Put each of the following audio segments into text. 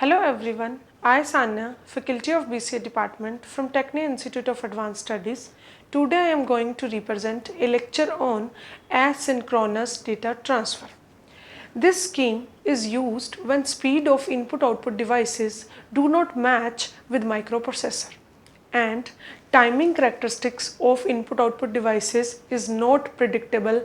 Hello everyone, I Sania, Faculty of BCA Department from Tecnia Institute of Advanced Studies. Today I am going to represent a lecture on asynchronous data transfer. This scheme is used when speed of input-output devices do not match with microprocessor and timing characteristics of input-output devices is not predictable.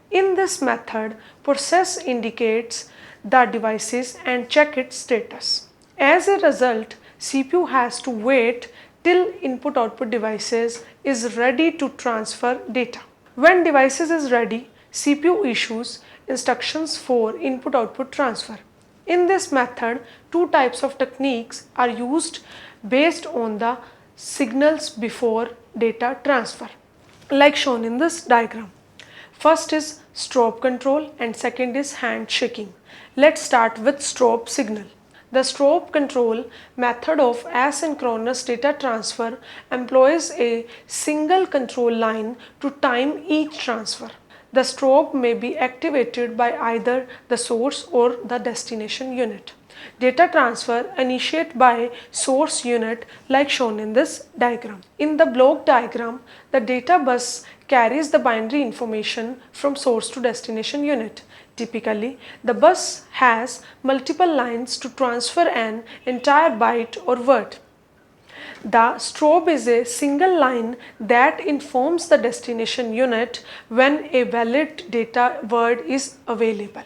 In this method, process indicates the devices and check its status. As a result, CPU has to wait till input-output devices is ready to transfer data. When devices is ready, CPU issues instructions for input-output transfer. In this method, two types of techniques are used based on the signals before data transfer, like shown in this diagram. First is strobe control and second is handshaking. Let's start with strobe signal. The strobe control method of asynchronous data transfer employs a single control line to time each transfer. The strobe may be activated by either the source or the destination unit. Data transfer initiated by source unit like shown in this diagram. In the block diagram, the data bus carries the binary information from source to destination unit. Typically, the bus has multiple lines to transfer an entire byte or word. The strobe is a single line that informs the destination unit when a valid data word is available.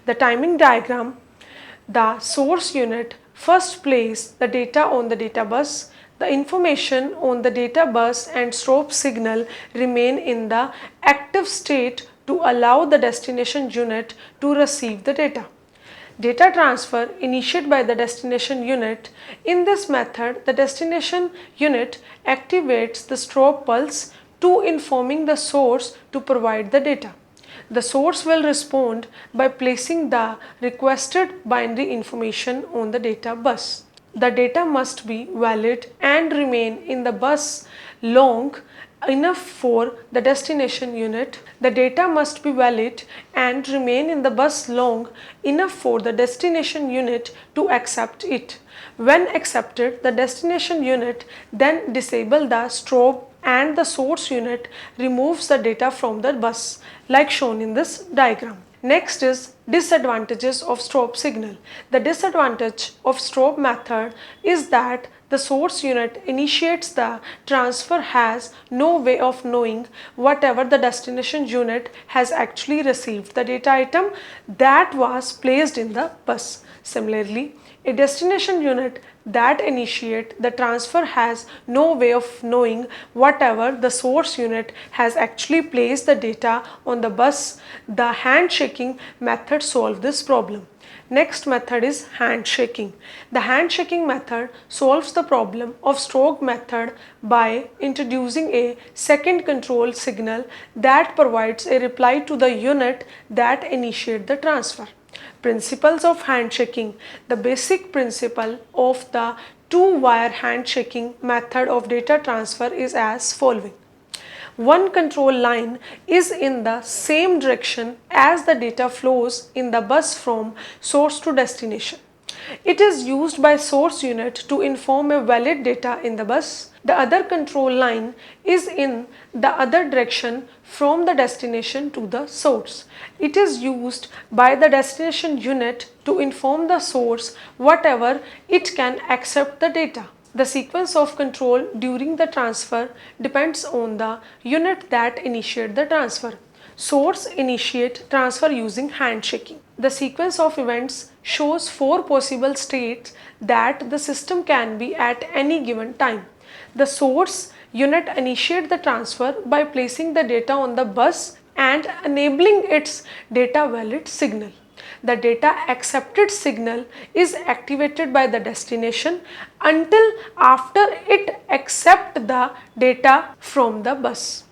The timing diagram, the source unit first places the data on the data bus. The information on the data bus and strobe signal remain in the active state to allow the destination unit to receive the data. Data transfer initiated by the destination unit. In this method, the destination unit activates the strobe pulse to informing the source to provide the data. The source will respond by placing the requested binary information on the data bus. The data must be valid and remain in the bus long enough for the destination unit. The data must be valid and remain in the bus long enough for the destination unit to accept it. When accepted, the destination unit then disable the strobe and the source unit removes the data from the bus like shown in this diagram. Next is disadvantages of strobe signal. The disadvantage of strobe method is that the source unit initiates the transfer has no way of knowing whatever the destination unit has actually received the data item that was placed in the bus. Similarly, a destination unit that initiates the transfer has no way of knowing whatever the source unit has actually placed the data on the bus. The handshaking method solves this problem. Next method is handshaking. The handshaking method solves the problem of strobe method by introducing a second control signal that provides a reply to the unit that initiates the transfer. Principles of handshaking. The basic principle of the two-wire handshaking method of data transfer is as following. One control line is in the same direction as the data flows in the bus from source to destination. It is used by source unit to inform a valid data in the bus. The other control line is in the other direction from the destination to the source. It is used by the destination unit to inform the source whatever it can accept the data. The sequence of control during the transfer depends on the unit that initiates the transfer. Source initiate transfer using handshaking. The sequence of events shows four possible states that the system can be at any given time. The source unit initiates the transfer by placing the data on the bus and enabling its data valid signal. The data accepted signal is activated by the destination until after it accepts the data from the bus.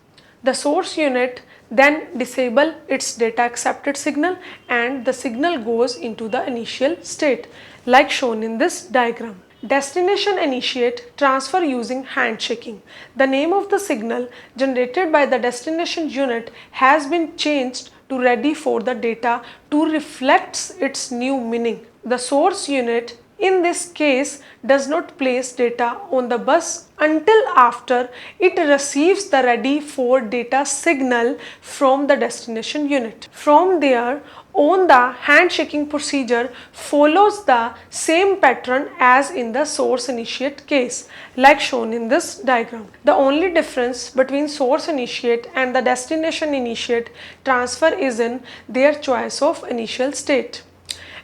The source unit then disable its data accepted signal and the signal goes into the initial state like shown in this diagram. Destination initiate transfer using handshaking. The name of the signal generated by the destination unit has been changed to ready for the data to reflect its new meaning. The source unit in this case does not place data on the bus until after it receives the ready for data signal from the destination unit. From there on, the handshaking procedure follows the same pattern as in the source initiate case, like shown in this diagram. The only difference between source initiate and the destination initiate transfer is in their choice of initial state.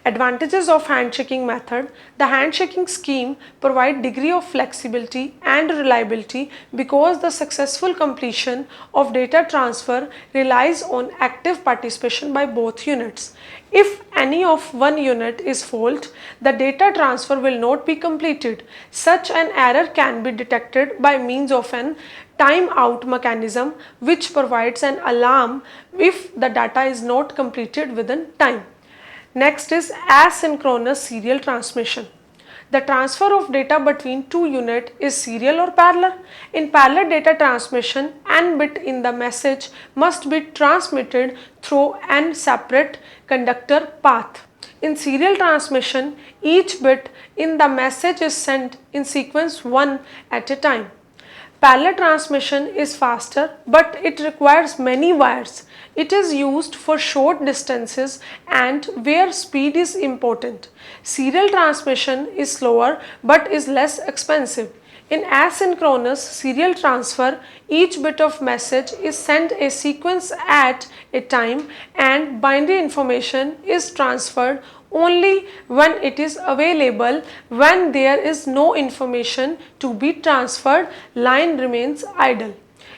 Advantages of handshaking method. The handshaking scheme provide degree of flexibility and reliability because the successful completion of data transfer relies on active participation by both units. If any of one unit is fault, the data transfer will not be completed. Such an error can be detected by means of an timeout mechanism which provides an alarm if the data is not completed within time. Next is asynchronous serial transmission. The transfer of data between two units is serial or parallel. In parallel data transmission, n bit in the message must be transmitted through n separate conductor path. In serial transmission, each bit in the message is sent in sequence one at a time. Parallel transmission is faster, but it requires many wires. It is used for short distances and where speed is important. Serial transmission is slower but is less expensive. In asynchronous serial transfer, each bit of message is sent a sequence at a time and binary information is transferred only when it is available. When there is no information to be transferred, line remains idle.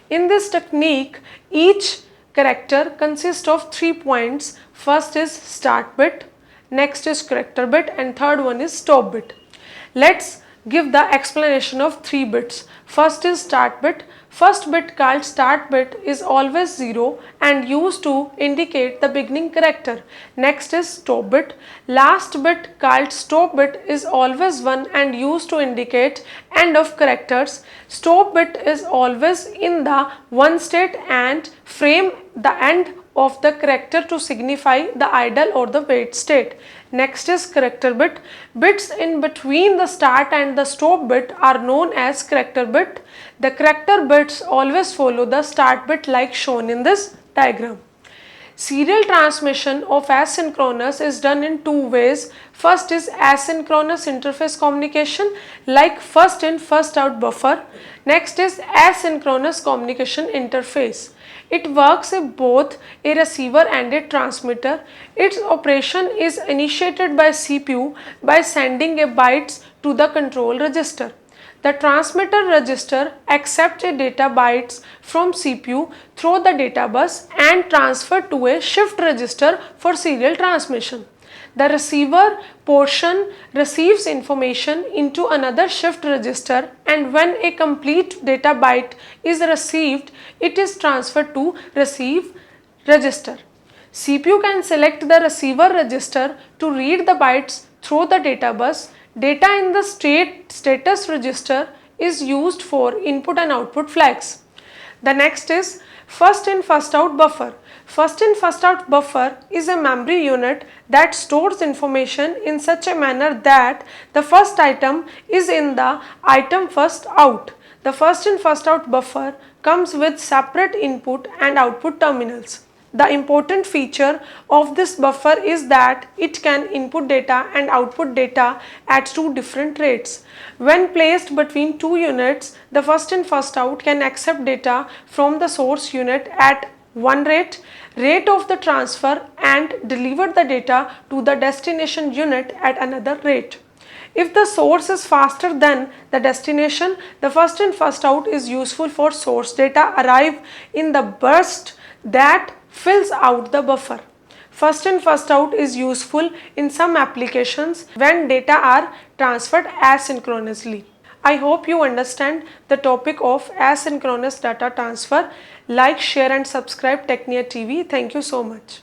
In this technique, each character consists of 3 points. First is start bit, next is character bit, and third one is stop bit. Let's give the explanation of 3 bits. First is start bit. First bit called start bit is always 0 and used to indicate the beginning character. Next is stop bit. Last bit called stop bit is always 1 and used to indicate end of characters. Stop bit is always in the one state and frame the end of the character to signify the idle or the wait state. Next is character bit. Bits in between the start and the stop bit are known as character bit. The character bits always follow the start bit like shown in this diagram. Serial transmission of asynchronous is done in 2 ways. First is asynchronous interface communication like first in first out buffer. Next is asynchronous communication interface. It works with both a receiver and a transmitter. Its operation is initiated by CPU by sending a bytes to the control register. The transmitter register accepts a data bytes from CPU through the data bus and transfer to a shift register for serial transmission. The receiver portion receives information into another shift register, and when a complete data byte is received, it is transferred to receive register. CPU can select the receiver register to read the bytes through the data bus. Data in the status register is used for input and output flags. The next is first in first out buffer. First in first out buffer is a memory unit that stores information in such a manner that the first item is in the item first out. The first in first out buffer comes with separate input and output terminals. The important feature of this buffer is that it can input data and output data at 2 different rates. When placed between 2 units, the first in first out can accept data from the source unit at one rate of the transfer and deliver the data to the destination unit at another rate. If the source is faster than the destination, the first in first out is useful for source data arrive in the burst that fills out the buffer. First in first out is useful in some applications when data are transferred asynchronously. I hope you understand the topic of asynchronous data transfer. Like, share and subscribe Tecnia TV. Thank you so much.